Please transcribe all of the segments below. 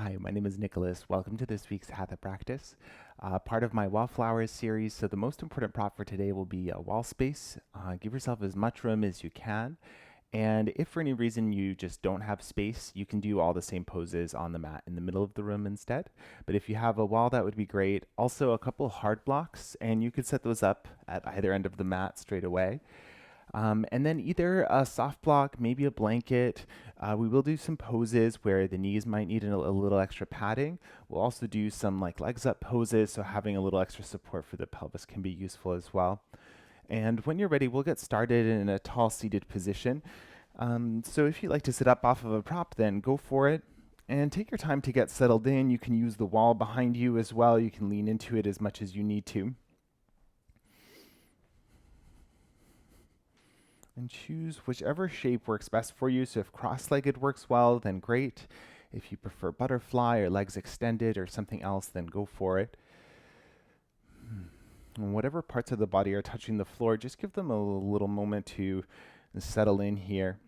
Hi, my name is Nicholas. Welcome to this week's Hatha practice, part of my Wallflowers series. So the most important prop for today will be a wall space. Give yourself as much room as you can. And if for any reason you just don't have space, you can do all the same poses on the mat in the middle of the room instead. But if you have a wall, that would be great. Also, a couple hard blocks, and you could set those up at either end of the mat straight away. And then either a soft block, maybe a blanket. We will do some poses where the knees might need a little extra padding. We'll also do some like legs up poses, so having a little extra support for the pelvis can be useful as well. And when you're ready, we'll get started in a tall seated position. So if you'd like to sit up off of a prop, then go for it. And take your time to get settled in. You can use the wall behind you as well. You can lean into it as much as you need to. And choose whichever shape works best for you. So if cross-legged works well, then great. If you prefer butterfly or legs extended or something else, then go for it. And whatever parts of the body are touching the floor, just give them a little moment to settle in here.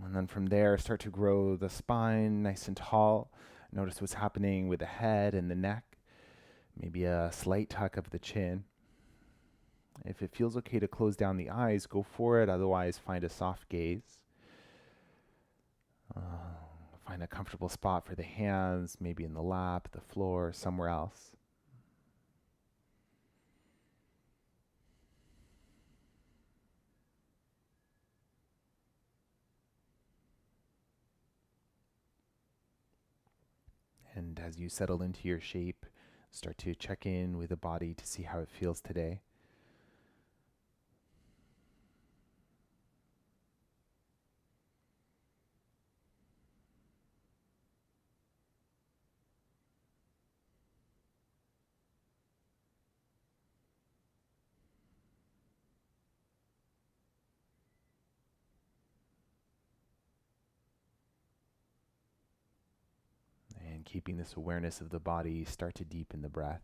And then from there, start to grow the spine nice and tall. Notice what's happening with the head and the neck. Maybe a slight tuck of the chin. If it feels okay to close down the eyes, go for it. Otherwise, find a soft gaze. Uh, Find a comfortable spot for the hands, maybe in the lap, the floor, somewhere else. And as you settle into your shape, start to check in with the body to see how it feels today. And keeping this awareness of the body, start to deepen the breath.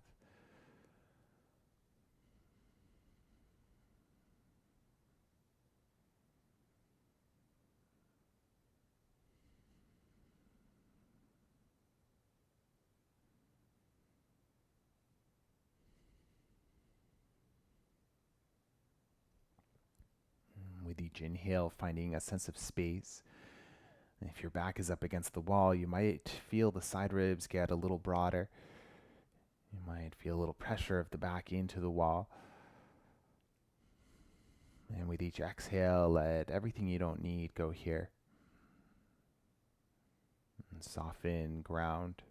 With each inhale, finding a sense of space. And if your back is up against the wall, you might feel the side ribs get a little broader. You might feel a little pressure of the back into the wall. And with each exhale, let everything you don't need go here. And soften, ground.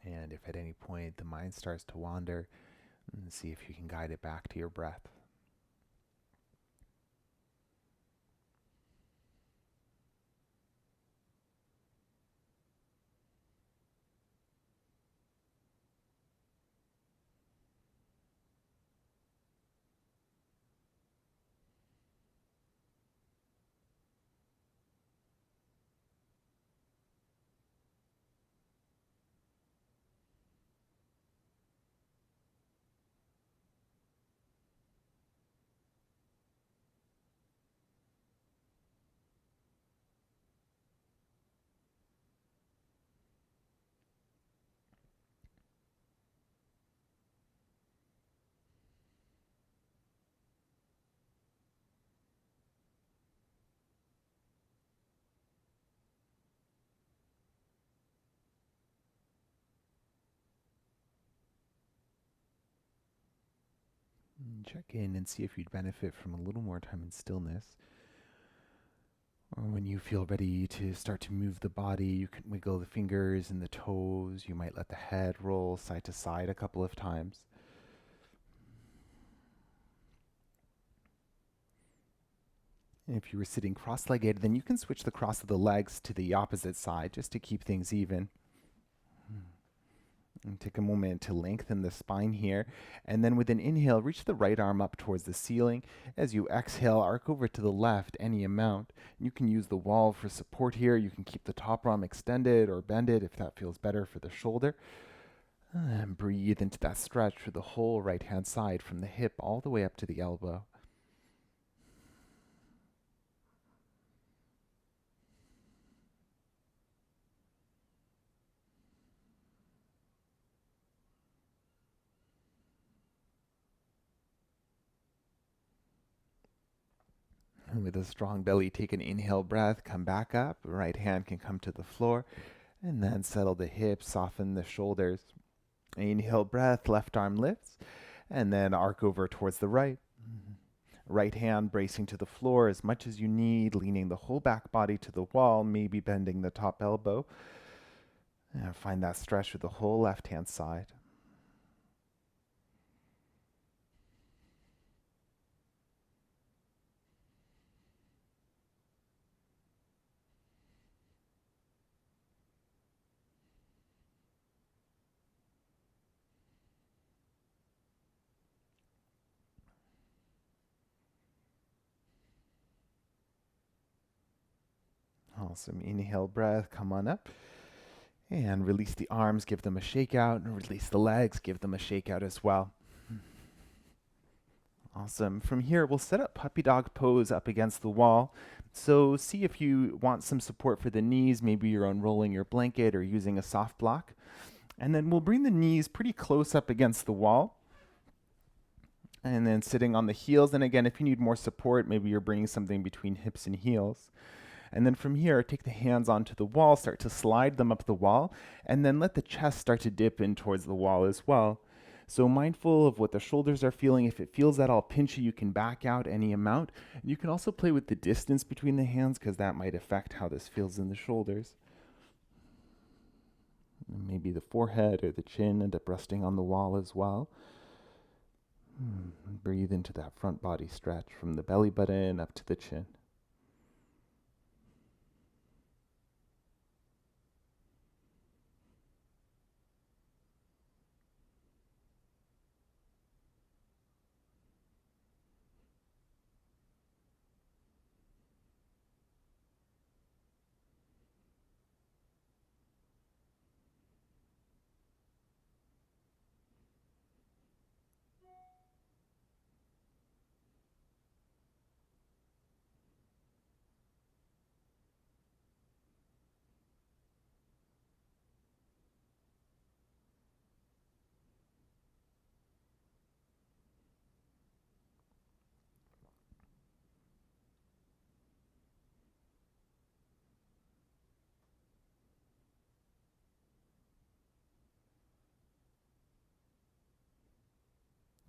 And if at any point the mind starts to wander, see if you can guide it back to your breath. Check in and see if you'd benefit from a little more time in stillness. When you feel ready to start to move the body, you can wiggle the fingers and the toes. You might let the head roll side to side a couple of times. And if you were sitting cross-legged, then you can switch the cross of the legs to the opposite side just to keep things even. And take a moment to lengthen the spine here. And then with an inhale, reach the right arm up towards the ceiling. As you exhale, arc over to the left any amount. You can use the wall for support here. You can keep the top arm extended or bend it if that feels better for the shoulder. And breathe into that stretch through the whole right-hand side from the hip all the way up to the elbow. And with a strong belly, take an inhale breath, come back up. Right hand can come to the floor. And then settle the hips, soften the shoulders. Inhale breath, left arm lifts. And then arc over towards the right. Right hand bracing to the floor as much as you need, leaning the whole back body to the wall, maybe bending the top elbow. And find that stretch with the whole left hand side. Awesome. Inhale breath, come on up. And release the arms, give them a shake out. And release the legs, give them a shake out as well. Awesome. From here, we'll set up puppy dog pose up against the wall. So see if you want some support for the knees. Maybe you're unrolling your blanket or using a soft block. And then we'll bring the knees pretty close up against the wall. And then sitting on the heels. And again, if you need more support, maybe you're bringing something between hips and heels. And then from here, take the hands onto the wall, start to slide them up the wall, and then let the chest start to dip in towards the wall as well. So mindful of what the shoulders are feeling. If it feels at all pinchy, you can back out any amount. You can also play with the distance between the hands because that might affect how this feels in the shoulders. And maybe the forehead or the chin end up resting on the wall as well. Breathe into that front body stretch from the belly button up to the chin.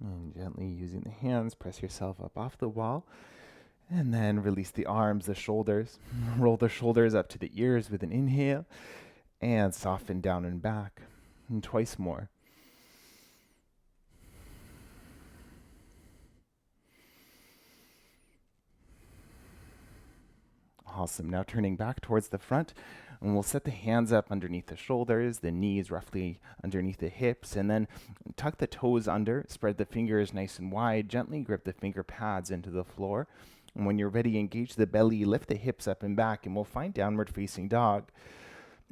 And gently using the hands, press yourself up off the wall. And then release the arms, the shoulders. Roll the shoulders up to the ears with an inhale. And soften down and back. And twice more. Awesome. Now turning back towards the front. And we'll set the hands up underneath the shoulders, the knees roughly underneath the hips, and then tuck the toes under, spread the fingers nice and wide, gently grip the finger pads into the floor. And when you're ready, engage the belly, lift the hips up and back, and we'll find downward facing dog.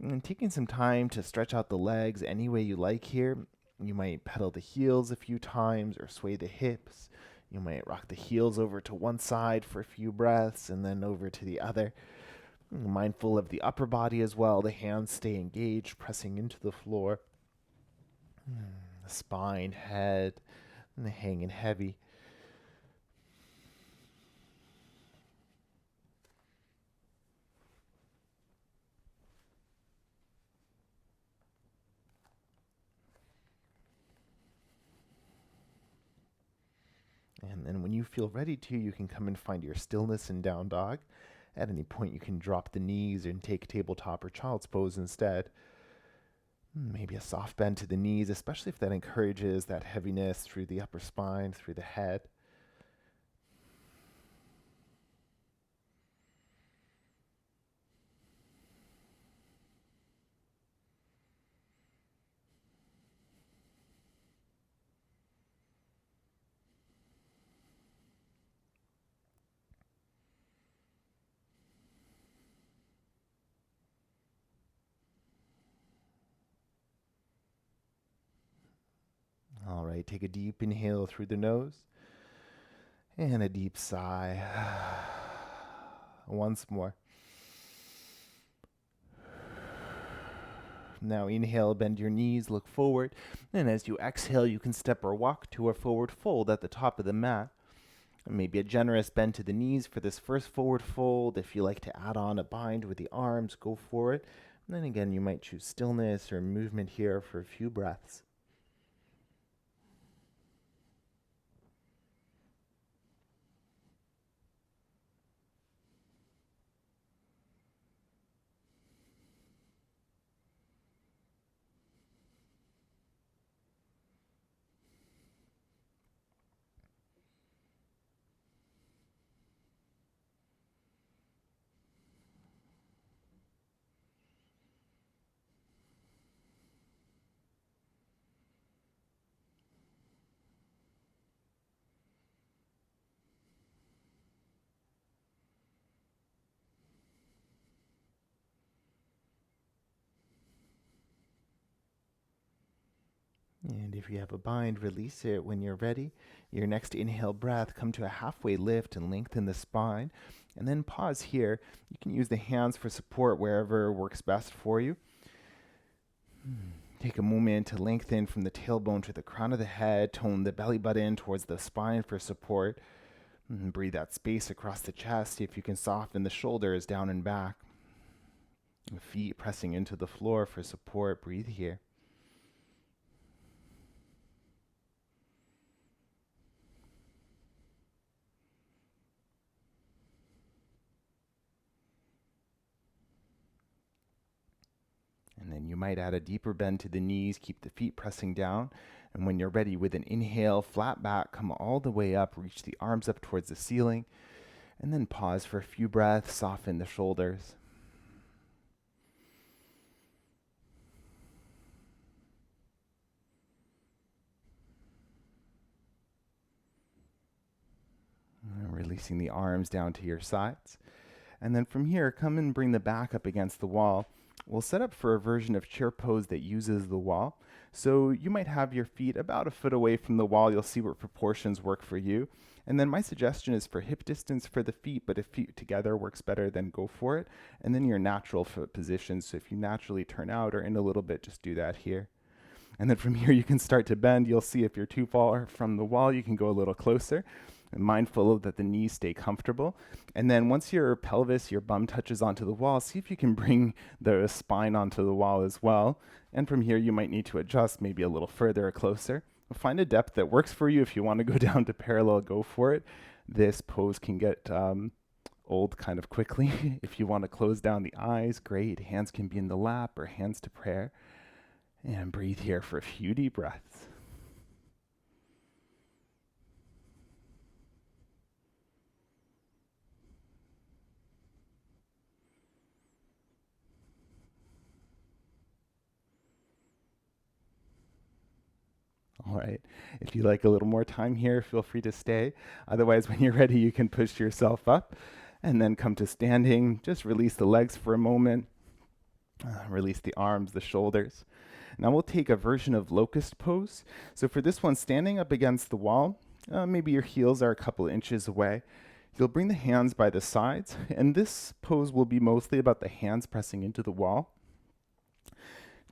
And taking some time to stretch out the legs any way you like here. You might pedal the heels a few times or sway the hips. You might rock the heels over to one side for a few breaths and then over to the other. Mindful of the upper body as well. The hands stay engaged, pressing into the floor. The spine, head, and the hanging heavy. And then when you feel ready to, you can come and find your stillness in down dog. At any point, you can drop the knees and take tabletop or child's pose instead. Maybe a soft bend to the knees, especially if that encourages that heaviness through the upper spine, through the head. All right, take a deep inhale through the nose and a deep sigh. Once more. Now inhale, bend your knees, look forward. And as you exhale, you can step or walk to a forward fold at the top of the mat. Maybe a generous bend to the knees for this first forward fold. If you like to add on a bind with the arms, go for it. And then again, you might choose stillness or movement here for a few breaths. And if you have a bind, release it when you're ready. Your next inhale breath, come to a halfway lift and lengthen the spine. And then pause here. You can use the hands for support wherever works best for you. Take a moment to lengthen from the tailbone to the crown of the head. Tone the belly button towards the spine for support. Breathe that space across the chest. See if you can soften the shoulders down and back. The feet pressing into the floor for support. Breathe here. And then you might add a deeper bend to the knees, keep the feet pressing down. And when you're ready with an inhale, flat back, come all the way up, reach the arms up towards the ceiling. And then pause for a few breaths, soften the shoulders. And releasing the arms down to your sides. And then from here, come and bring the back up against the wall. We'll set up for a version of chair pose that uses the wall. So you might have your feet about a foot away from the wall. You'll see what proportions work for you. And then my suggestion is for hip distance for the feet, but if feet together works better, then go for it. And then your natural foot position. So if you naturally turn out or in a little bit, just do that here. And then from here, you can start to bend. You'll see if you're too far from the wall, you can go a little closer. And mindful of that the knees stay comfortable. And then once your pelvis, your bum touches onto the wall, see if you can bring the spine onto the wall as well. And from here, you might need to adjust maybe a little further or closer. Find a depth that works for you. If you want to go down to parallel, go for it. This pose can get old kind of quickly. If you want to close down the eyes, great. Hands can be in the lap or hands to prayer. And breathe here for a few deep breaths. All right. If you like a little more time here, feel free to stay. Otherwise, when you're ready, you can push yourself up and then come to standing. Just release the legs for a moment. Release the arms, the shoulders. Now we'll take a version of locust pose. So for this one, standing up against the wall, maybe your heels are a couple inches away. You'll bring the hands by the sides, and this pose will be mostly about the hands pressing into the wall.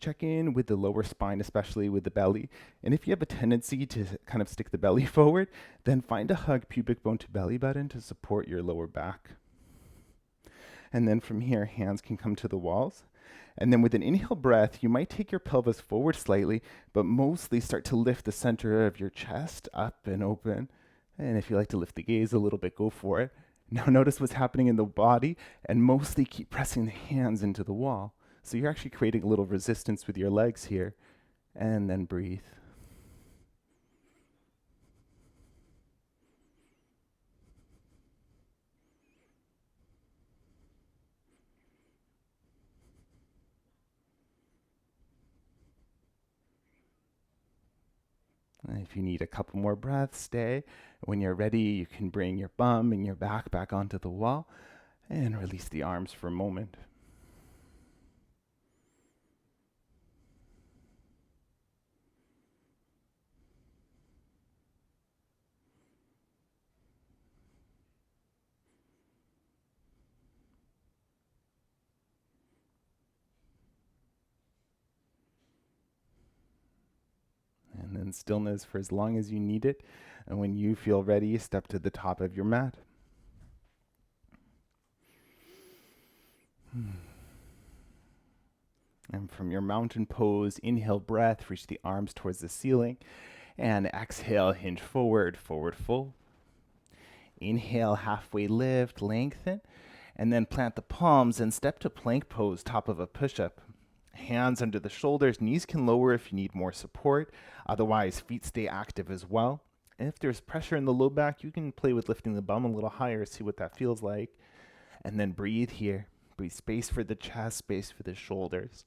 Check in with the lower spine, especially with the belly. And if you have a tendency to kind of stick the belly forward, then find a hug pubic bone to belly button to support your lower back. And then from here, hands can come to the walls. And then with an inhale breath, you might take your pelvis forward slightly, but mostly start to lift the center of your chest up and open. And if you like to lift the gaze a little bit, go for it. Now notice what's happening in the body and mostly keep pressing the hands into the wall. So you're actually creating a little resistance with your legs here. And then breathe. And if you need a couple more breaths, stay. When you're ready, you can bring your bum and your back onto the wall and release the arms for a moment. And then stillness for as long as you need it. And when you feel ready, step to the top of your mat. And from your mountain pose, inhale breath, reach the arms towards the ceiling. And exhale, hinge forward, forward fold. Inhale, halfway lift, lengthen. And then plant the palms and step to plank pose, top of a push-up. Hands under the shoulders, knees can lower if you need more support. Otherwise, feet stay active as well. And if there's pressure in the low back, you can play with lifting the bum a little higher, see what that feels like. And then breathe here. Breathe space for the chest, space for the shoulders.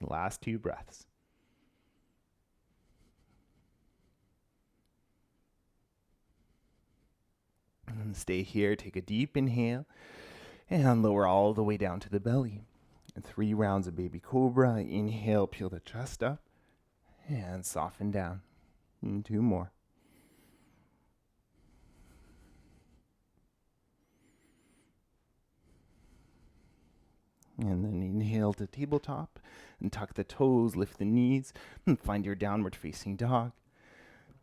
Last 2 breaths. And stay here. Take a deep inhale and lower all the way down to the belly. And 3 rounds of baby cobra. Inhale, peel the chest up and soften down. And 2 more. And then inhale to tabletop and tuck the toes, lift the knees, and find your downward facing dog.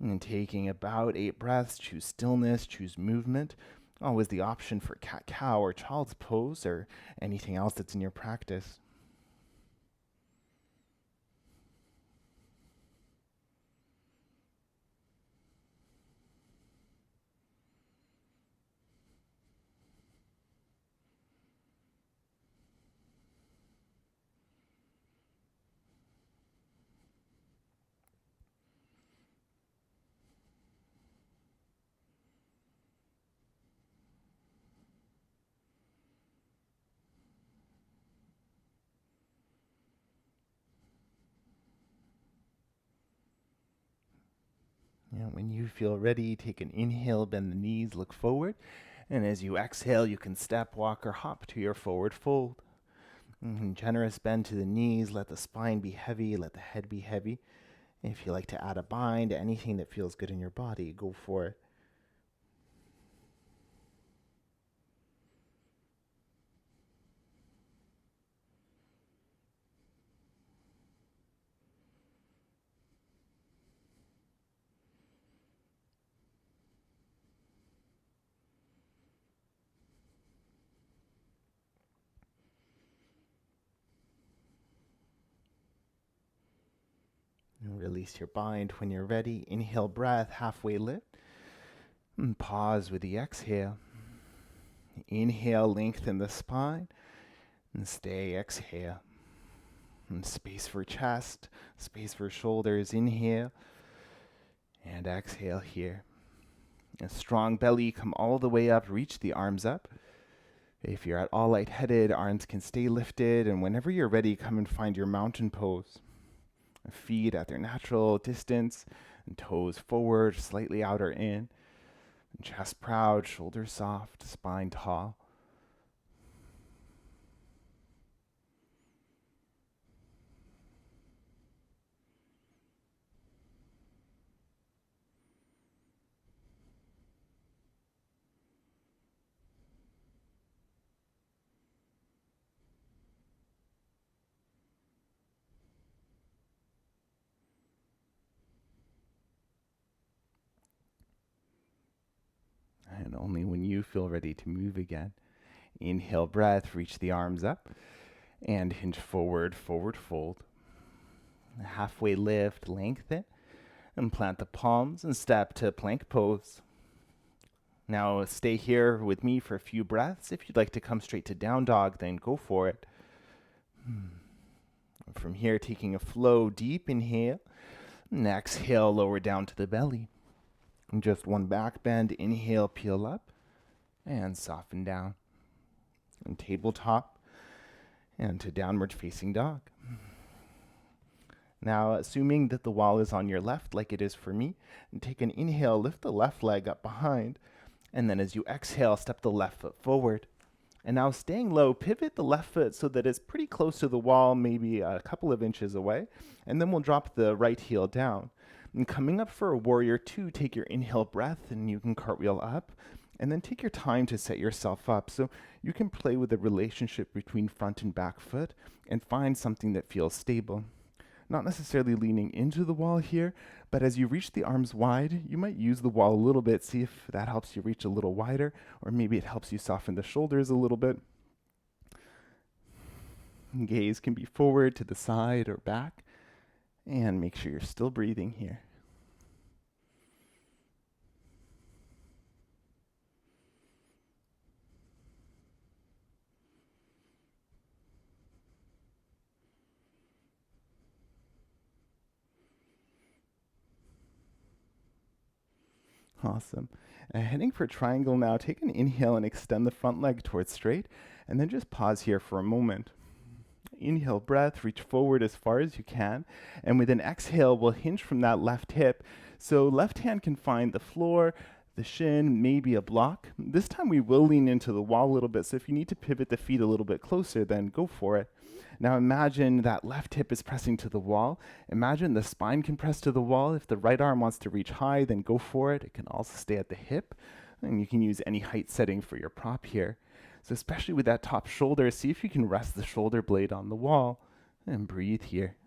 And taking about 8 breaths, choose stillness, choose movement. Always the option for cat-cow or child's pose or anything else that's in your practice. And when you feel ready, take an inhale, bend the knees, look forward. And as you exhale, you can step, walk, or hop to your forward fold. Generous bend to the knees, let the spine be heavy, let the head be heavy. If you like to add a bind, anything that feels good in your body, go for it. And release your bind when you're ready. Inhale, breath, halfway lift. And pause with the exhale. Inhale, lengthen the spine. And stay, exhale. And space for chest, space for shoulders. Inhale. And exhale here. A strong belly, come all the way up, reach the arms up. If you're at all lightheaded, arms can stay lifted. And whenever you're ready, come and find your mountain pose. Feet at their natural distance, and toes forward, slightly out or in. And chest proud, shoulders soft, spine tall. And only when you feel ready to move again. Inhale, breath, reach the arms up, and hinge forward, forward fold. Halfway lift, lengthen, and plant the palms and step to plank pose. Now stay here with me for a few breaths. If you'd like to come straight to down dog, then go for it. From here, taking a flow, deep inhale, and exhale, lower down to the belly. And just one back bend, inhale, peel up, and soften down. And tabletop, and to downward facing dog. Now, assuming that the wall is on your left, like it is for me, and take an inhale, lift the left leg up behind, and then as you exhale, step the left foot forward. And now staying low, pivot the left foot so that it's pretty close to the wall, maybe a couple of inches away, and then we'll drop the right heel down. And coming up for a warrior two, take your inhale breath, and you can cartwheel up, and then take your time to set yourself up. So you can play with the relationship between front and back foot and find something that feels stable. Not necessarily leaning into the wall here, but as you reach the arms wide, you might use the wall a little bit, see if that helps you reach a little wider, or maybe it helps you soften the shoulders a little bit. Gaze can be forward, to the side, or back, and make sure you're still breathing here. Awesome. Heading for triangle now, take an inhale and extend the front leg towards straight, and then just pause here for a moment. Inhale, breath, reach forward as far as you can, and with an exhale, we'll hinge from that left hip. So left hand can find the floor, the shin, maybe a block. This time we will lean into the wall a little bit, so if you need to pivot the feet a little bit closer, then go for it. Now imagine that left hip is pressing to the wall. Imagine the spine can press to the wall. If the right arm wants to reach high, then go for it. It can also stay at the hip, and you can use any height setting for your prop here. So especially with that top shoulder, see if you can rest the shoulder blade on the wall and breathe here.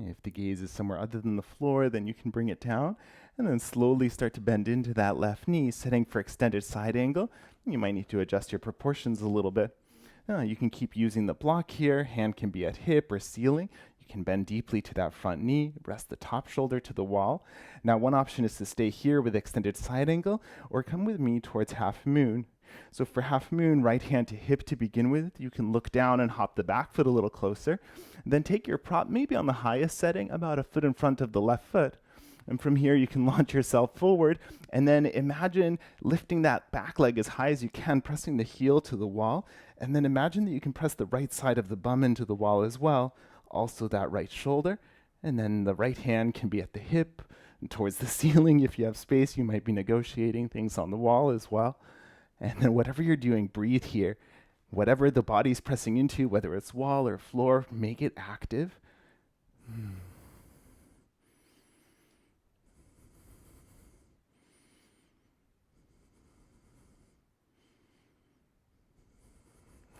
If the gaze is somewhere other than the floor, then you can bring it down and then slowly start to bend into that left knee, setting for extended side angle. You might need to adjust your proportions a little bit. You can keep using the block here. Hand can be at hip or ceiling. You can bend deeply to that front knee, rest the top shoulder to the wall. Now, one option is to stay here with extended side angle or come with me towards half moon. So for half moon, right hand to hip to begin with. You can look down and hop the back foot a little closer. Then take your prop maybe on the highest setting, about a foot in front of the left foot. And from here, you can launch yourself forward. And then imagine lifting that back leg as high as you can, pressing the heel to the wall. And then imagine that you can press the right side of the bum into the wall as well. Also that right shoulder. And then the right hand can be at the hip and towards the ceiling. If you have space, you might be negotiating things on the wall as well. And then whatever you're doing, breathe here. Whatever the body's pressing into, whether it's wall or floor, make it active.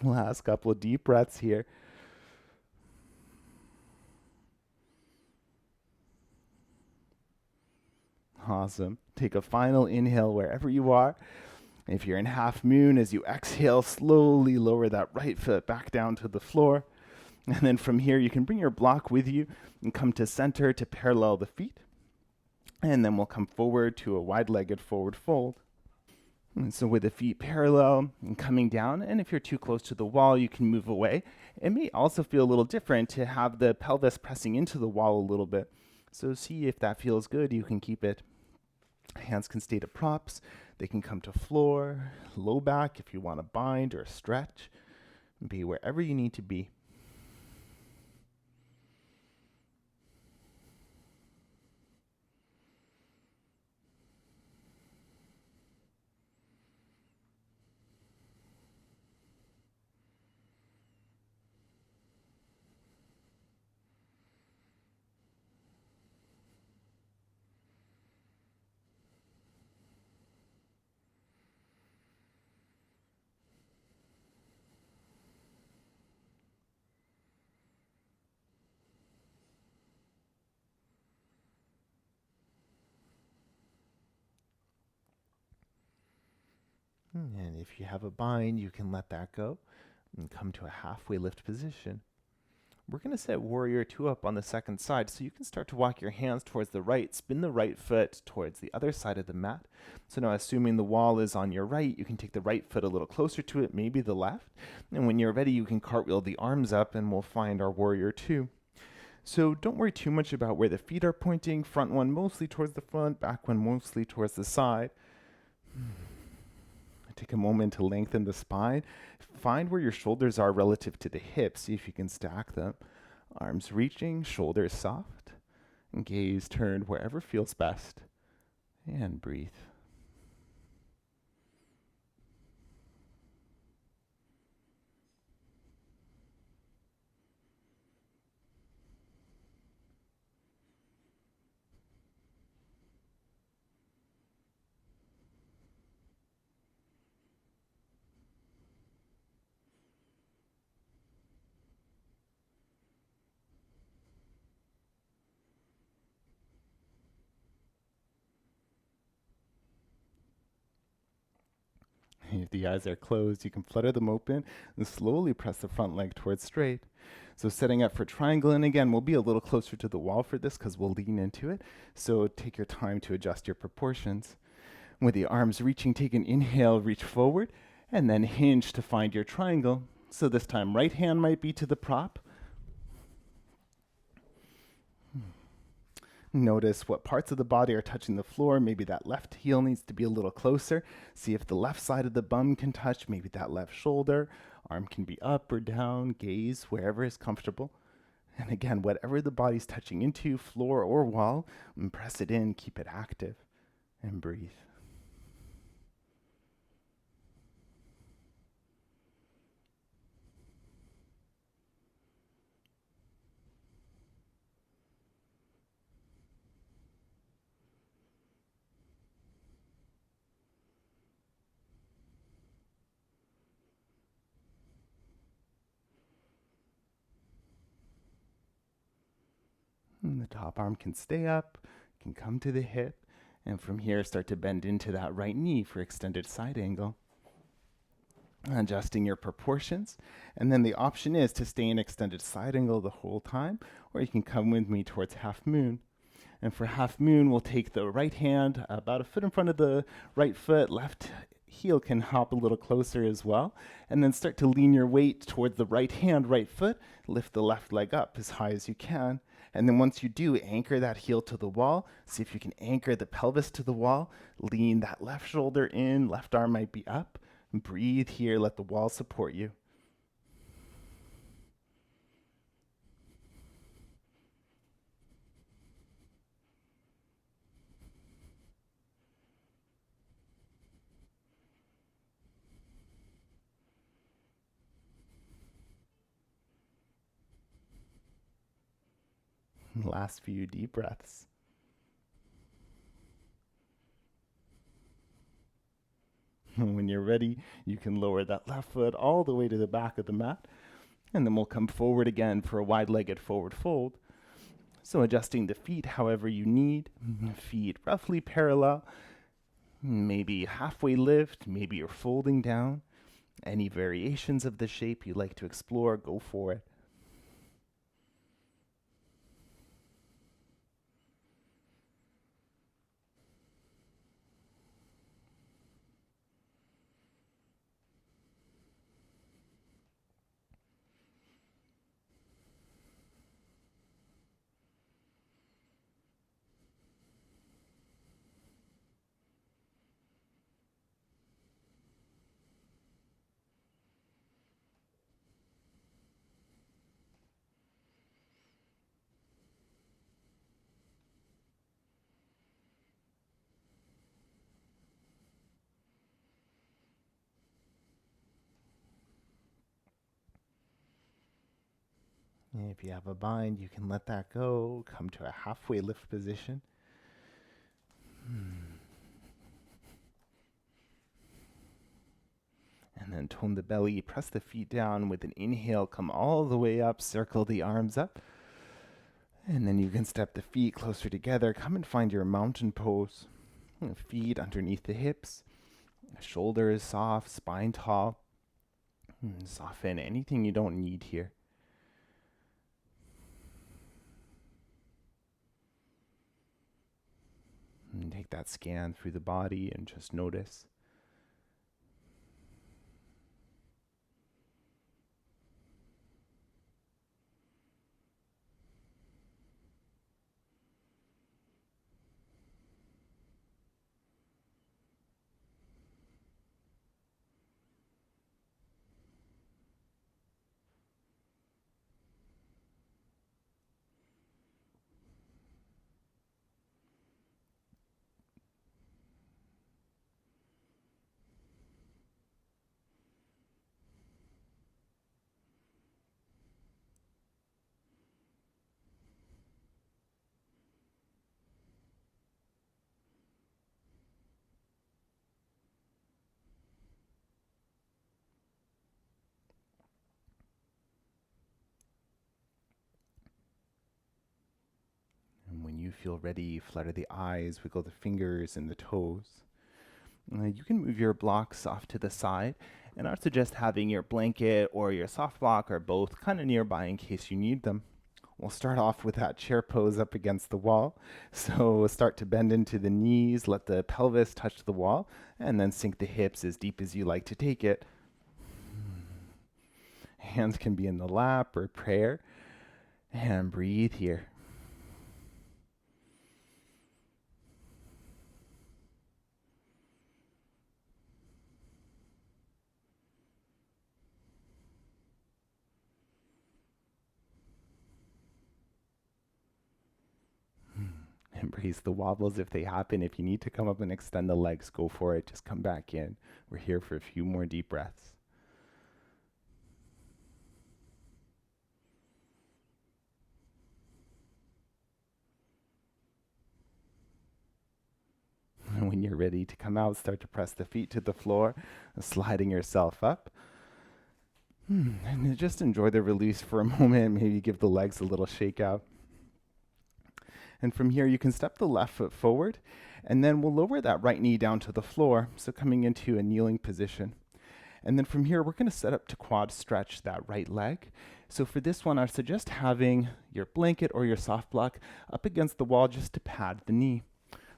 Last couple of deep breaths here. Awesome. Take a final inhale wherever you are. If you're in half moon, as you exhale, slowly lower that right foot back down to the floor. And then from here, you can bring your block with you and come to center to parallel the feet. And then we'll come forward to a wide-legged forward fold. And so with the feet parallel and coming down, and if you're too close to the wall, you can move away. It may also feel a little different to have the pelvis pressing into the wall a little bit. So see if that feels good, you can keep it. Hands can stay to props. They can come to floor, low back if you want to bind or stretch. Be wherever you need to be. And if you have a bind, you can let that go and come to a halfway lift position. We're going to set warrior two up on the second side, so you can start to walk your hands towards the right, spin the right foot towards the other side of the mat. So now assuming the wall is on your right, you can take the right foot a little closer to it, maybe the left. And when you're ready, you can cartwheel the arms up and we'll find our warrior two. So don't worry too much about where the feet are pointing, front one mostly towards the front, back one mostly towards the side. Take a moment to lengthen the spine. Find where your shoulders are relative to the hips. See if you can stack them. Arms reaching, shoulders soft, and gaze turned wherever feels best. And breathe. If the eyes are closed, you can flutter them open and slowly press the front leg towards straight. So setting up for triangle, and again, we'll be a little closer to the wall for this because we'll lean into it. So take your time to adjust your proportions. With the arms reaching, take an inhale, reach forward, and then hinge to find your triangle. So this time, right hand might be to the prop. Notice what parts of the body are touching the floor. Maybe that left heel needs to be a little closer. See if the left side of the bum can touch, maybe that left shoulder. Arm can be up or down, gaze wherever is comfortable. And again, whatever the body's touching into, floor or wall, press it in, keep it active, and breathe. And the top arm can stay up, can come to the hip, and from here start to bend into that right knee for extended side angle. Adjusting your proportions, and then the option is to stay in extended side angle the whole time, or you can come with me towards half moon. And for half moon, we'll take the right hand about a foot in front of the right foot, left heel can hop a little closer as well, and then start to lean your weight towards the right hand, right foot, lift the left leg up as high as you can. And then once you do, anchor that heel to the wall. See if you can anchor the pelvis to the wall. Lean that left shoulder in, left arm might be up. Breathe here, let the wall support you. Last few deep breaths. When you're ready, you can lower that left foot all the way to the back of the mat, and then we'll come forward again for a wide-legged forward fold. So adjusting the feet however you need, feet roughly parallel, maybe halfway lift, maybe you're folding down. Any variations of the shape you'd like to explore, go for it. If you have a bind, you can let that go. Come to a halfway lift position. And then tone the belly, press the feet down with an inhale, come all the way up, circle the arms up. And then you can step the feet closer together. Come and find your mountain pose. Feet underneath the hips. Shoulders soft, spine tall. Soften anything you don't need here. And take that scan through the body and just notice. And when you feel ready, flutter the eyes, wiggle the fingers and the toes. You can move your blocks off to the side, and I would suggest having your blanket or your soft block or both kind of nearby in case you need them. We'll start off with that chair pose up against the wall. So start to bend into the knees, let the pelvis touch the wall, and then sink the hips as deep as you like to take it. Hands can be in the lap or prayer. And breathe here. Embrace the wobbles if they happen. If you need to come up and extend the legs, go for it. Just come back in. We're here for a few more deep breaths. And when you're ready to come out, start to press the feet to the floor, sliding yourself up. And just enjoy the release for a moment. Maybe give the legs a little shake out. And from here, you can step the left foot forward, and then we'll lower that right knee down to the floor, so coming into a kneeling position. And then from here, we're going to set up to quad stretch that right leg. So for this one, I suggest having your blanket or your soft block up against the wall just to pad the knee.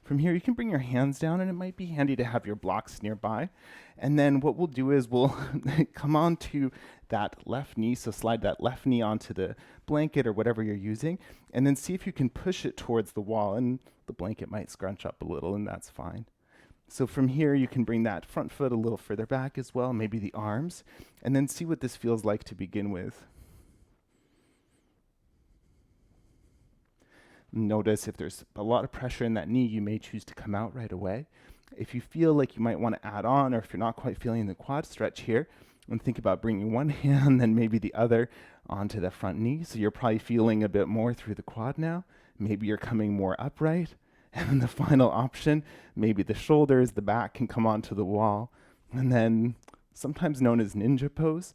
From here, you can bring your hands down, and it might be handy to have your blocks nearby. And then what we'll do is we'll come onto that left knee, so slide that left knee onto the blanket or whatever you're using, and then see if you can push it towards the wall, and the blanket might scrunch up a little, and that's fine. So from here, you can bring that front foot a little further back as well, maybe the arms, and then see what this feels like to begin with. Notice if there's a lot of pressure in that knee, you may choose to come out right away. If you feel like you might want to add on, or if you're not quite feeling the quad stretch here, and think about bringing one hand, then maybe the other onto the front knee. So you're probably feeling a bit more through the quad now. Maybe you're coming more upright. And the final option, maybe the shoulders, the back can come onto the wall. And then, sometimes known as ninja pose,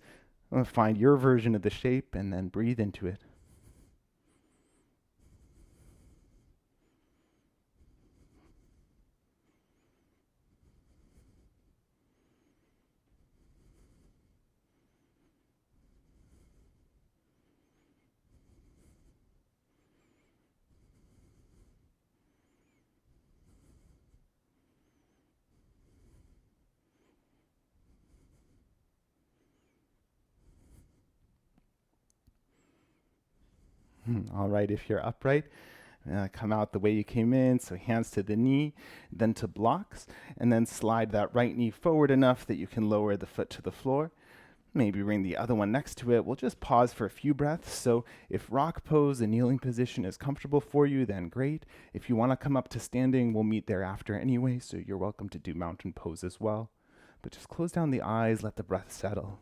find your version of the shape and then breathe into it. All right, if you're upright, come out the way you came in, so hands to the knee, then to blocks, and then slide that right knee forward enough that you can lower the foot to the floor. Maybe bring the other one next to it. We'll just pause for a few breaths. So if rock pose, a kneeling position is comfortable for you, then great. If you want to come up to standing, we'll meet thereafter anyway, so you're welcome to do mountain pose as well. But just close down the eyes, let the breath settle.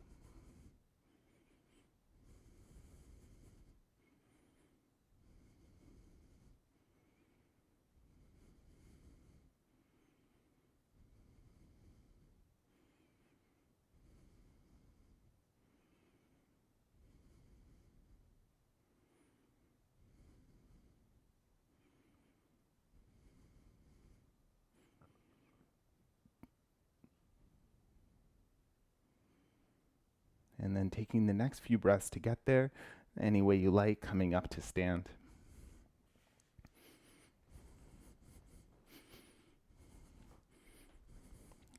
And then taking the next few breaths to get there, any way you like, coming up to stand.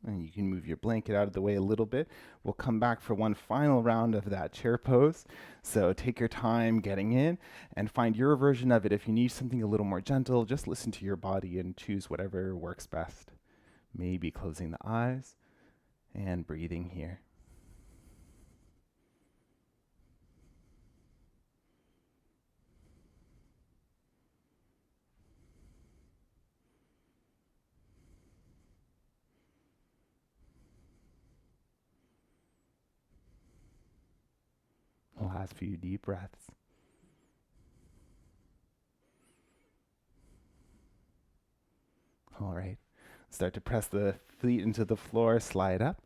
And you can move your blanket out of the way a little bit. We'll come back for one final round of that chair pose. So take your time getting in and find your version of it. If you need something a little more gentle, just listen to your body and choose whatever works best. Maybe closing the eyes and breathing here. Last few deep breaths. All right. Start to press the feet into the floor, slide up.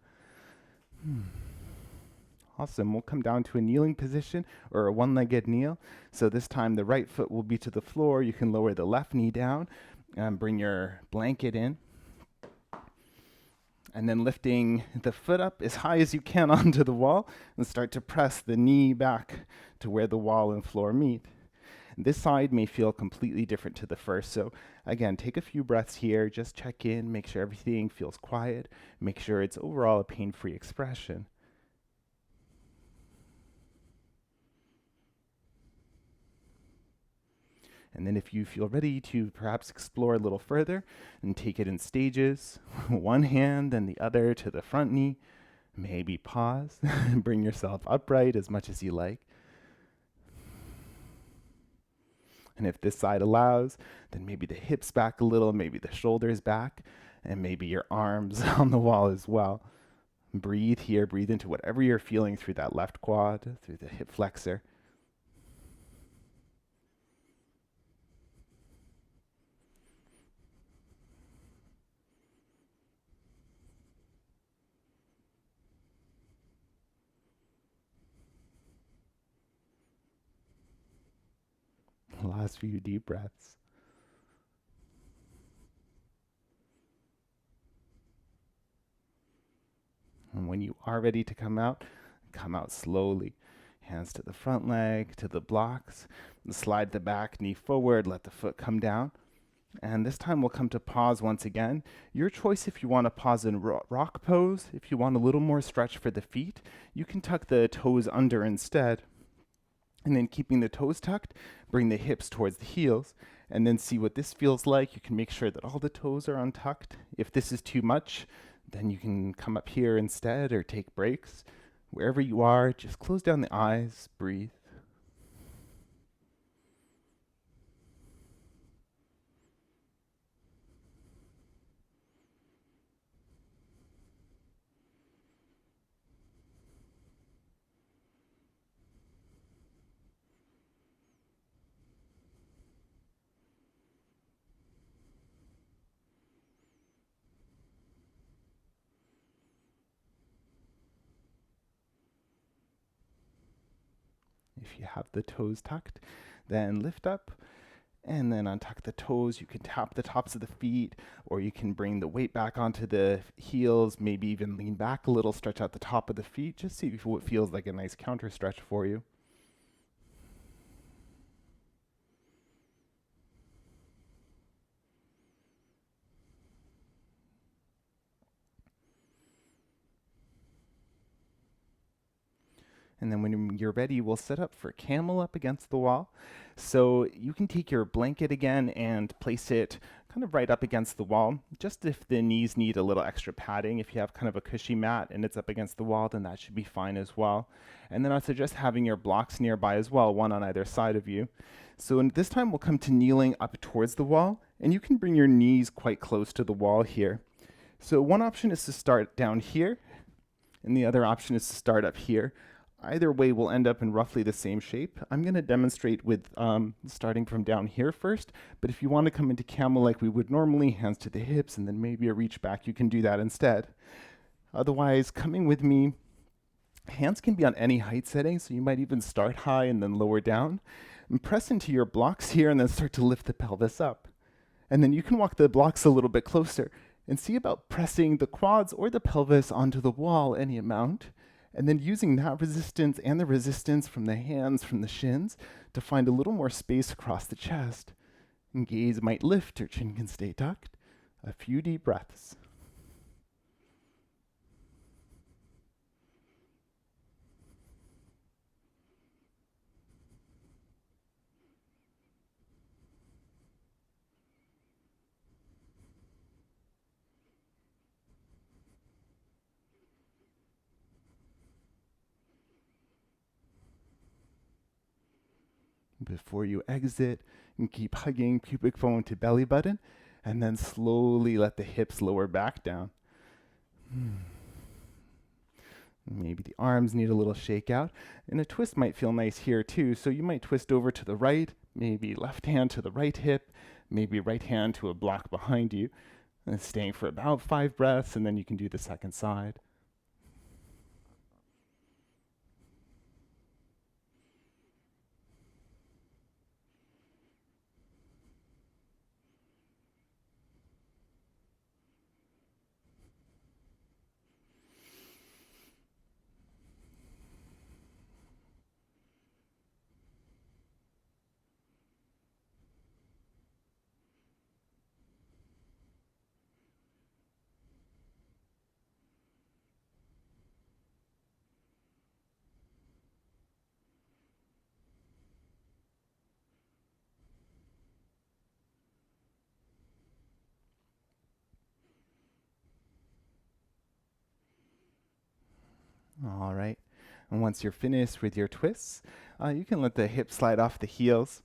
Awesome. We'll come down to a kneeling position or a one-legged kneel. So this time the right foot will be to the floor. You can lower the left knee down and bring your blanket in. And then lifting the foot up as high as you can onto the wall and start to press the knee back to where the wall and floor meet. This side may feel completely different to the first. So again, take a few breaths here, just check in, make sure everything feels quiet, make sure it's overall a pain-free expression. And then if you feel ready to perhaps explore a little further and take it in stages, one hand and the other to the front knee, maybe pause and bring yourself upright as much as you like. And if this side allows, then maybe the hips back a little, maybe the shoulders back, and maybe your arms on the wall as well. Breathe here, breathe into whatever you're feeling through that left quad, through the hip flexor. Last few deep breaths. And when you are ready to come out slowly. Hands to the front leg, to the blocks. Slide the back knee forward, let the foot come down. And this time we'll come to pause once again. Your choice if you want to pause in rock pose. If you want a little more stretch for the feet, you can tuck the toes under instead. And then keeping the toes tucked, bring the hips towards the heels, and then see what this feels like. You can make sure that all the toes are untucked. If this is too much, then you can come up here instead or take breaks. Wherever you are, just close down the eyes, breathe. If you have the toes tucked, then lift up and then untuck the toes. You can tap the tops of the feet, or you can bring the weight back onto the heels, maybe even lean back a little, stretch out the top of the feet. Just see what feels like a nice counter stretch for you. And then when you're ready, we'll set up for camel up against the wall. So you can take your blanket again and place it kind of right up against the wall. Just if the knees need a little extra padding, if you have kind of a cushy mat and it's up against the wall, then that should be fine as well. And then I suggest having your blocks nearby as well, one on either side of you. So this time we'll come to kneeling up towards the wall, and you can bring your knees quite close to the wall here. So one option is to start down here, and the other option is to start up here. Either way will end up in roughly the same shape. I'm going to demonstrate with starting from down here first, but if you want to come into camel like we would normally, hands to the hips and then maybe a reach back, you can do that instead. Otherwise, coming with me, hands can be on any height setting, so you might even start high and then lower down. And press into your blocks here and then start to lift the pelvis up. And then you can walk the blocks a little bit closer and see about pressing the quads or the pelvis onto the wall any amount. And then using that resistance and the resistance from the hands, from the shins, to find a little more space across the chest. And gaze might lift or chin can stay tucked. A few deep breaths. Before you exit, and keep hugging pubic bone to belly button, and then slowly let the hips lower back down. Maybe the arms need a little shake out, and a twist might feel nice here too. So you might twist over to the right, maybe left hand to the right hip, maybe right hand to a block behind you, and staying for about 5 breaths, and then you can do the second side. All right. And once you're finished with your twists, you can let the hips slide off the heels.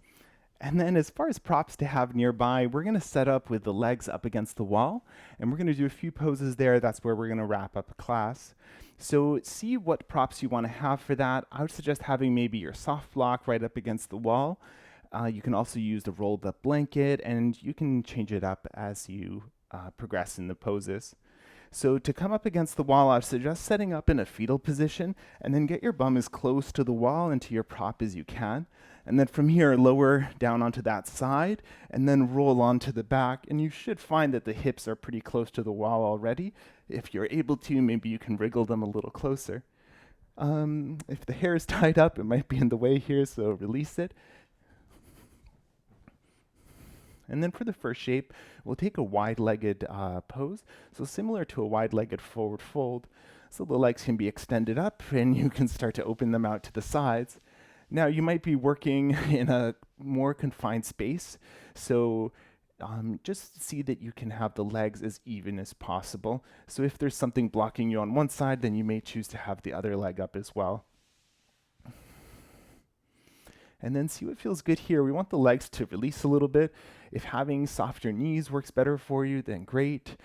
And then as far as props to have nearby, we're going to set up with the legs up against the wall. And we're going to do a few poses there. That's where we're going to wrap up class. So see what props you want to have for that. I would suggest having maybe your soft block right up against the wall. You can also use the rolled up blanket, and you can change it up as you progress in the poses. So to come up against the wall, I suggest setting up in a fetal position, and then get your bum as close to the wall and to your prop as you can. And then from here, lower down onto that side, and then roll onto the back. And you should find that the hips are pretty close to the wall already. If you're able to, maybe you can wriggle them a little closer. If the hair is tied up, it might be in the way here, so release it. And then for the first shape, we'll take a wide-legged pose. So similar to a wide-legged forward fold. So the legs can be extended up, and you can start to open them out to the sides. Now, you might be working in a more confined space, so just see that you can have the legs as even as possible. So if there's something blocking you on one side, then you may choose to have the other leg up as well. And then see what feels good here. We want the legs to release a little bit. If having softer knees works better for you, then great.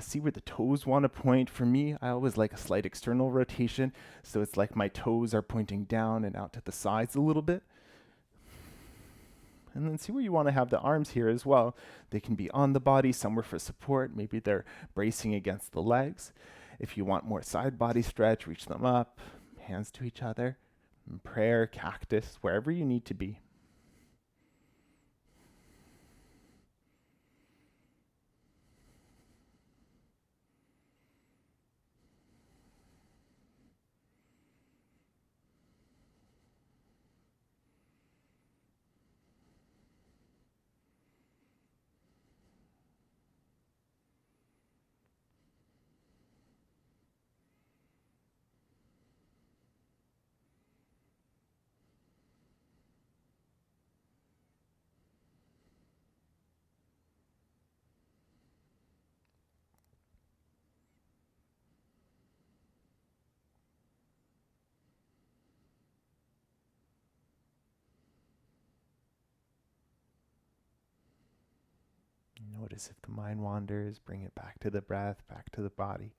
See where the toes want to point. For me, I always like a slight external rotation, so it's like my toes are pointing down and out to the sides a little bit. And then see where you want to have the arms here as well. They can be on the body, somewhere for support. Maybe they're bracing against the legs. If you want more side body stretch, reach them up, hands to each other. Prayer, cactus, wherever you need to be. Notice if the mind wanders, bring it back to the breath, back to the body.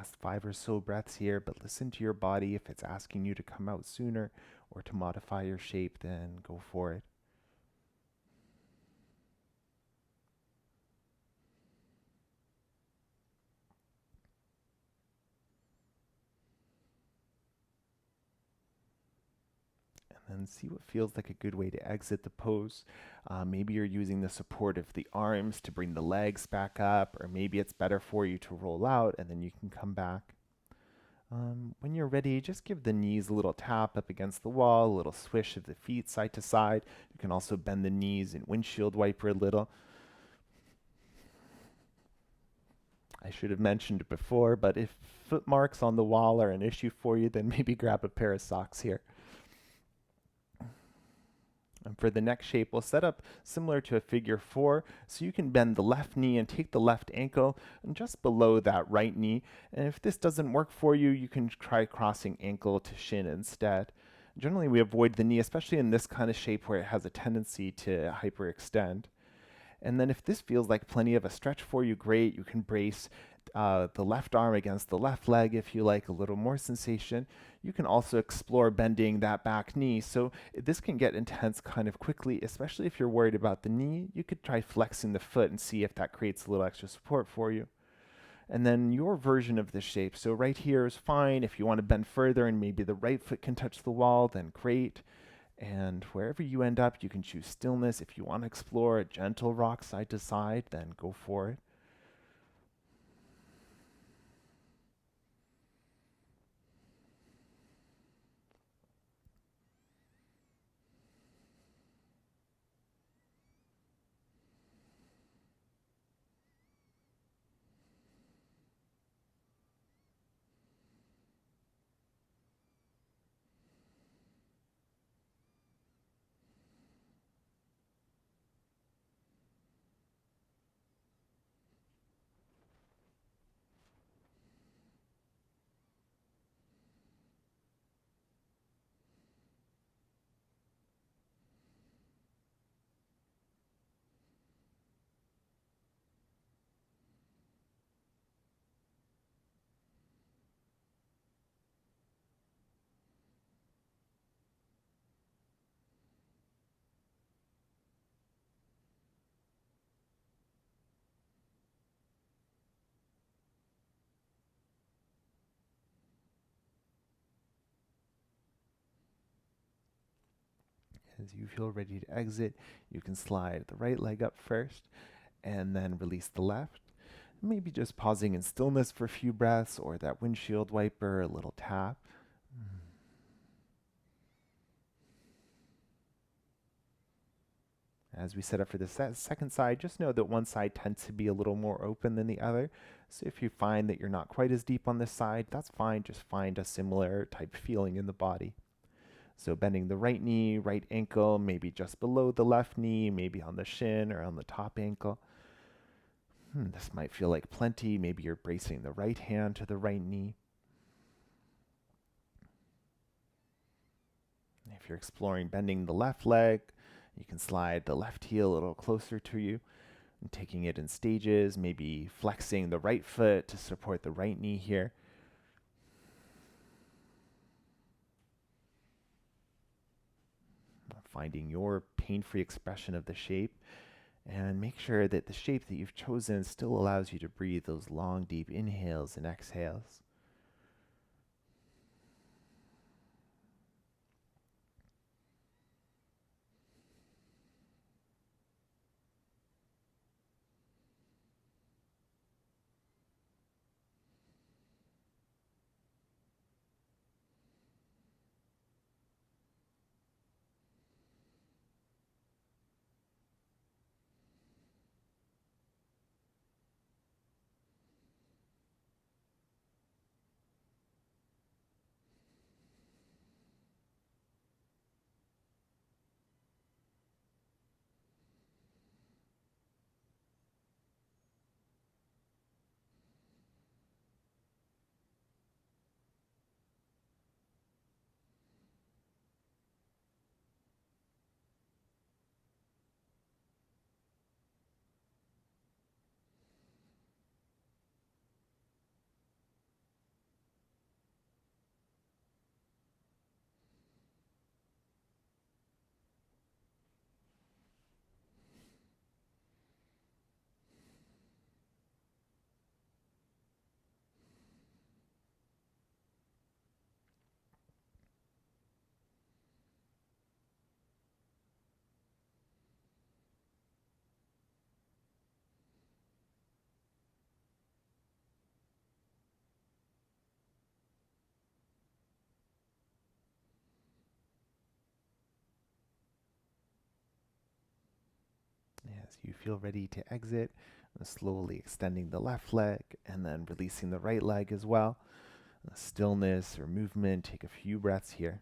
last 5 or so breaths here, but listen to your body. If it's asking you to come out sooner or to modify your shape, then go for it. And see what feels like a good way to exit the pose. Maybe you're using the support of the arms to bring the legs back up, or maybe it's better for you to roll out and then you can come back. When you're ready, just give the knees a little tap up against the wall, a little swish of the feet side to side. You can also bend the knees and windshield wiper a little. I should have mentioned it before, but if foot marks on the wall are an issue for you, then maybe grab a pair of socks here. And for the next shape, we'll set up similar to a figure 4. So you can bend the left knee and take the left ankle and just below that right knee. And if this doesn't work for you, you can try crossing ankle to shin instead. Generally, we avoid the knee, especially in this kind of shape where it has a tendency to hyperextend. And then if this feels like plenty of a stretch for you, great. You can brace the left arm against the left leg if you like a little more sensation. You can also explore bending that back knee. So this can get intense kind of quickly, especially if you're worried about the knee. You could try flexing the foot and see if that creates a little extra support for you. And then your version of this shape. So right here is fine. If you want to bend further and maybe the right foot can touch the wall, then great. And wherever you end up, you can choose stillness. If you want to explore a gentle rock side to side, then go for it. As you feel ready to exit, you can slide the right leg up first and then release the left. Maybe just pausing in stillness for a few breaths or that windshield wiper, a little tap. As we set up for the second side, just know that one side tends to be a little more open than the other. So if you find that you're not quite as deep on this side, that's fine. Just find a similar type feeling in the body. So bending the right knee, right ankle, maybe just below the left knee, maybe on the shin or on the top ankle. This might feel like plenty. Maybe you're bracing the right hand to the right knee. If you're exploring bending the left leg, you can slide the left heel a little closer to you and taking it in stages, maybe flexing the right foot to support the right knee here. Finding your pain-free expression of the shape, and make sure that the shape that you've chosen still allows you to breathe those long, deep inhales and exhales. As you feel ready to exit, slowly extending the left leg and then releasing the right leg as well. Stillness or movement, take a few breaths here.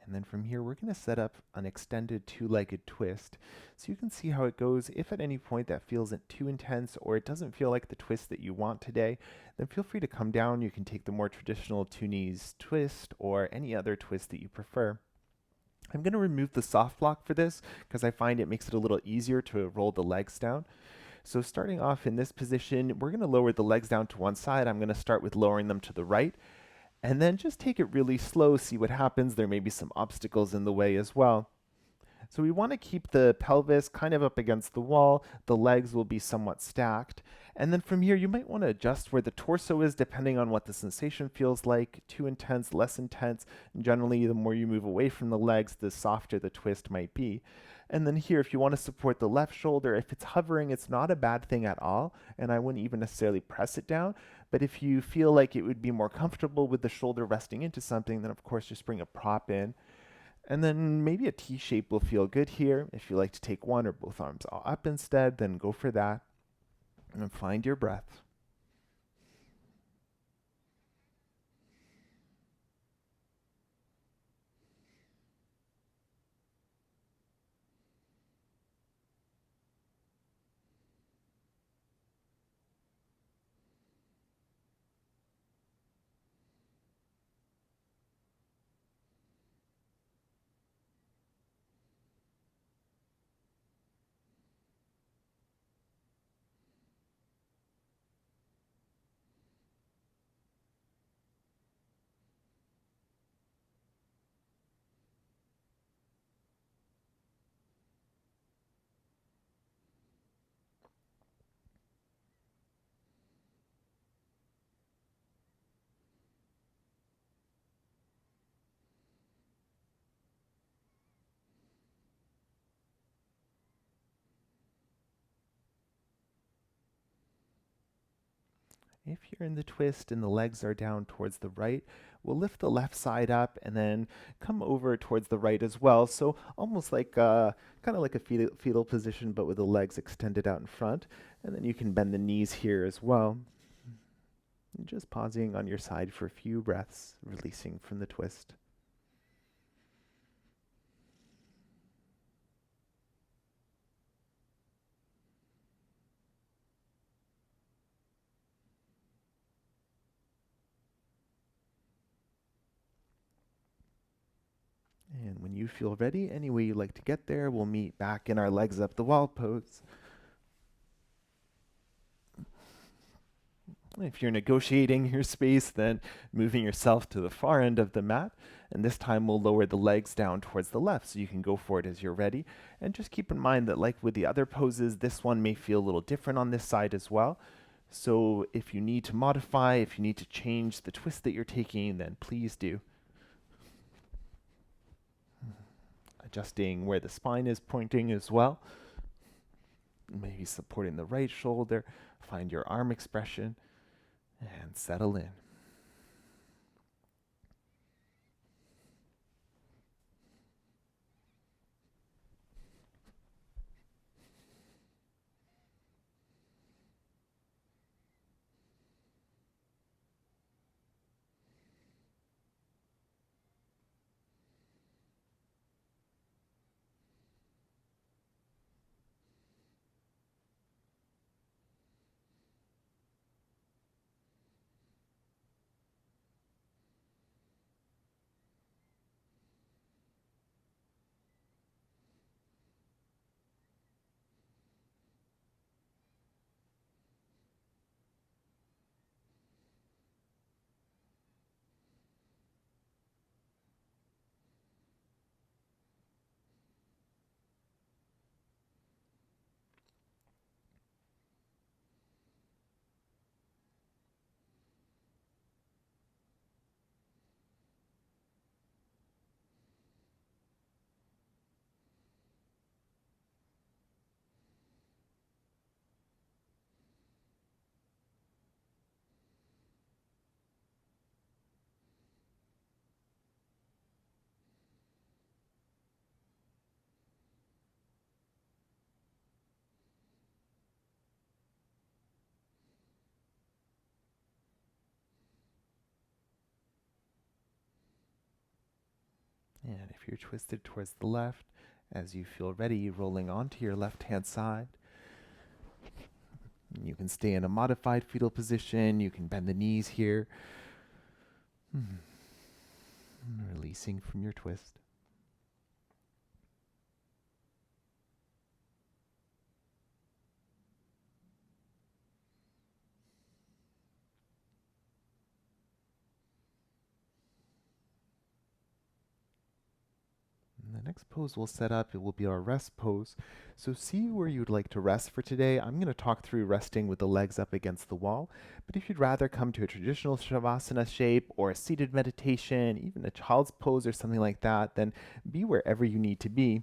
And then from here, we're going to set up an extended two-legged twist. So you can see how it goes. If at any point that feels too intense or it doesn't feel like the twist that you want today, then feel free to come down. You can take the more traditional two knees twist or any other twist that you prefer. I'm going to remove the soft block for this because I find it makes it a little easier to roll the legs down. So starting off in this position, we're going to lower the legs down to one side. I'm going to start with lowering them to the right. And then just take it really slow, see what happens. There may be some obstacles in the way as well. So we want to keep the pelvis kind of up against the wall. The legs will be somewhat stacked. And then from here, you might want to adjust where the torso is depending on what the sensation feels like. Too intense, less intense. And generally, the more you move away from the legs, the softer the twist might be. And then here, if you want to support the left shoulder, if it's hovering, it's not a bad thing at all. And I wouldn't even necessarily press it down. But if you feel like it would be more comfortable with the shoulder resting into something, then of course just bring a prop in. And then maybe a T shape will feel good here. If you like to take one or both arms up instead, then go for that. And then find your breath. If you're in the twist and the legs are down towards the right, we'll lift the left side up and then come over towards the right as well. So almost like kind of like a fetal position, but with the legs extended out in front. And then you can bend the knees here as well. And just pausing on your side for a few breaths, releasing from the twist. And when you feel ready, any way you like to get there, we'll meet back in our legs up the wall pose. If you're negotiating your space, then moving yourself to the far end of the mat. And this time we'll lower the legs down towards the left so you can go for it as you're ready. And just keep in mind that like with the other poses, this one may feel a little different on this side as well. So if you need to modify, if you need to change the twist that you're taking, then please do. Adjusting where the spine is pointing as well. Maybe supporting the right shoulder. Find your arm expression and settle in. And if you're twisted towards the left, as you feel ready, rolling onto your left-hand side. You can stay in a modified fetal position. You can bend the knees here. Releasing from your twist. The next pose we'll set up, it will be our rest pose. So see where you'd like to rest for today. I'm going to talk through resting with the legs up against the wall, but if you'd rather come to a traditional Shavasana shape or a seated meditation, even a child's pose or something like that, then be wherever you need to be.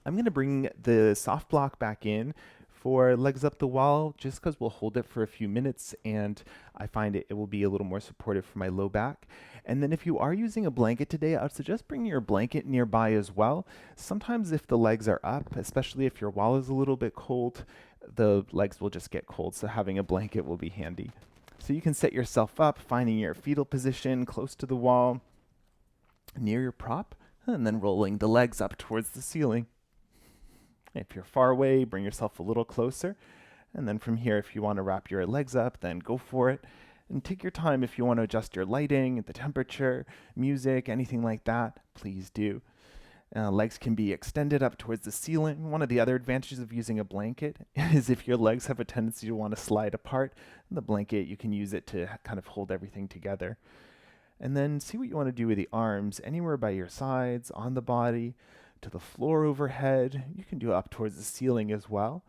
I'm going to bring the soft block back in for legs up the wall just because we'll hold it for a few minutes and I find it will be a little more supportive for my low back. And then if you are using a blanket today, I would suggest bringing your blanket nearby as well. Sometimes if the legs are up, especially if your wall is a little bit cold, the legs will just get cold, so having a blanket will be handy. So you can set yourself up, finding your fetal position close to the wall, near your prop, and then rolling the legs up towards the ceiling. If you're far away, bring yourself a little closer. And then from here, if you want to wrap your legs up, then go for it. And take your time if you want to adjust your lighting, the temperature, music, anything like that, please do. Legs can be extended up towards the ceiling. One of the other advantages of using a blanket is if your legs have a tendency to want to slide apart, the blanket, you can use it to kind of hold everything together. And then see what you want to do with the arms, anywhere by your sides, on the body, to the floor overhead. You can do it up towards the ceiling as well.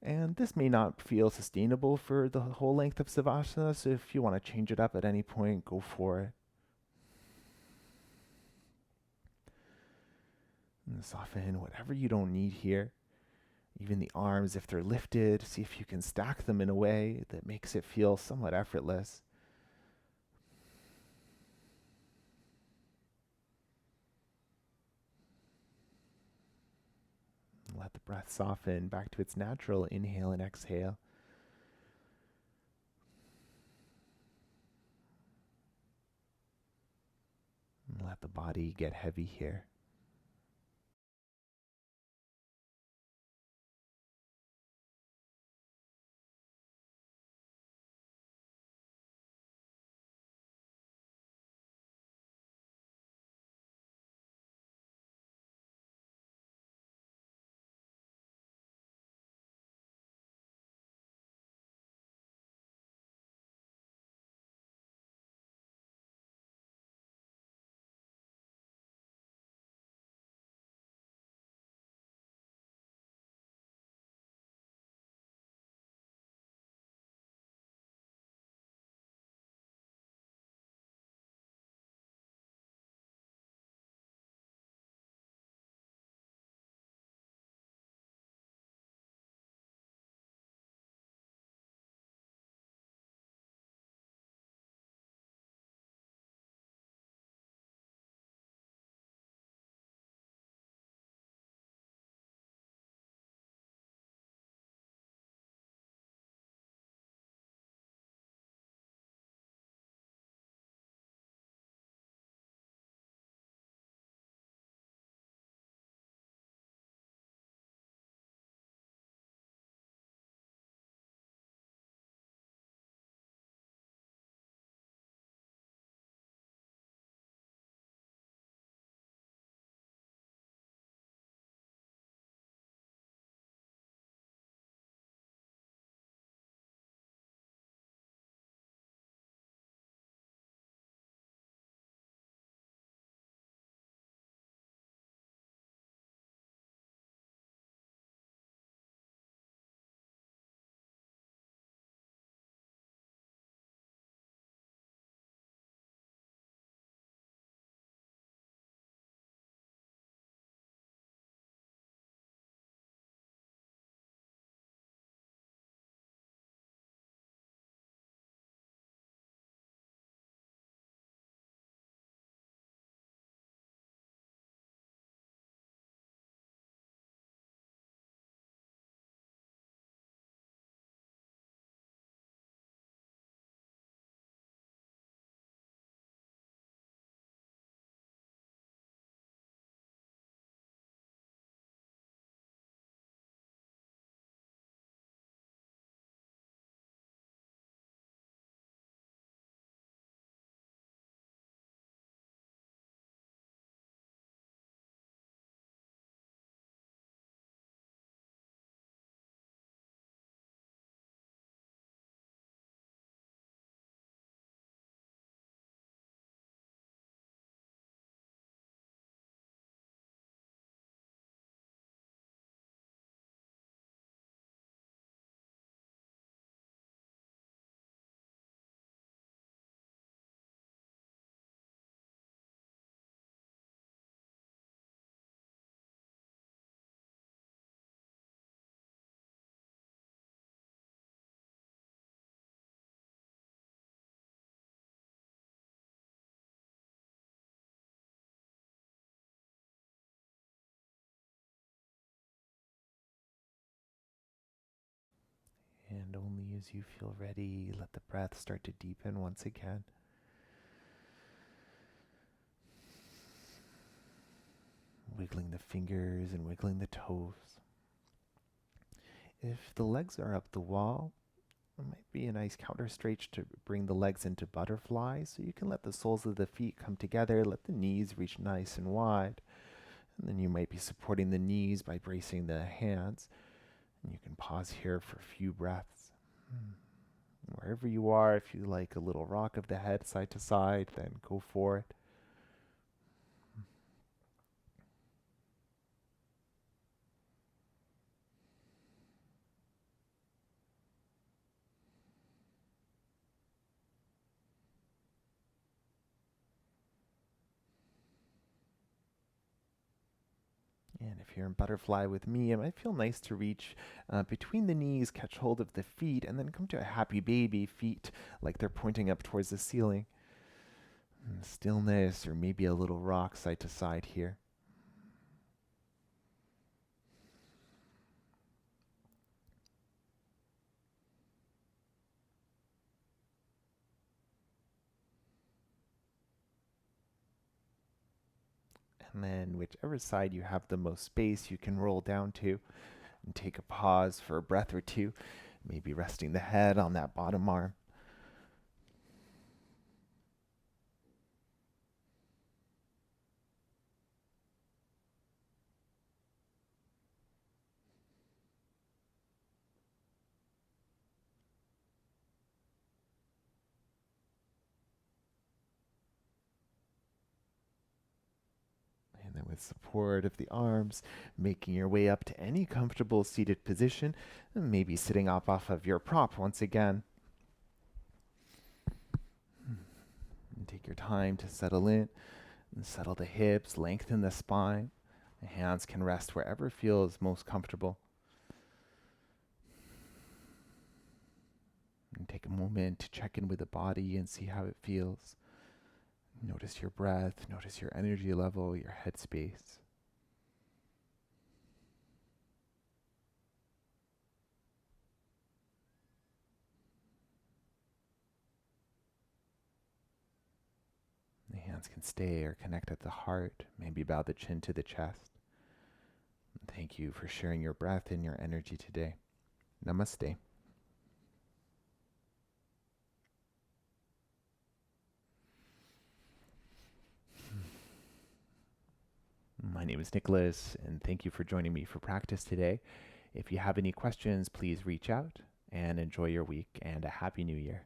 And this may not feel sustainable for the whole length of Savasana, so if you want to change it up at any point, go for it. And soften whatever you don't need here. Even the arms, if they're lifted, see if you can stack them in a way that makes it feel somewhat effortless. Let the breath soften back to its natural inhale and exhale. And let the body get heavy here. only as you feel ready, let the breath start to deepen once again. Wiggling the fingers and wiggling the toes. If the legs are up the wall, it might be a nice counter stretch to bring the legs into butterfly, so you can let the soles of the feet come together, let the knees reach nice and wide. And then you might be supporting the knees by bracing the hands. And you can pause here for a few breaths. Wherever you are, if you like a little rock of the head side to side, then go for it. And if you're in butterfly with me, it might feel nice to reach between the knees, catch hold of the feet, and then come to a happy baby, feet like they're pointing up towards the ceiling. Stillness, or maybe a little rock side to side here. And then whichever side you have the most space, you can roll down to and take a pause for a breath or two, maybe resting the head on that bottom arm. And then with support of the arms, making your way up to any comfortable seated position, and maybe sitting up off of your prop once again. And take your time to settle in and settle the hips, lengthen the spine. The hands can rest wherever feels most comfortable. And take a moment to check in with the body and see how it feels. Notice your breath, notice your energy level, your headspace. The hands can stay or connect at the heart, maybe bow the chin to the chest. Thank you for sharing your breath and your energy today. Namaste. My name is Nicholas, and thank you for joining me for practice today. If you have any questions, please reach out and enjoy your week and a happy new year.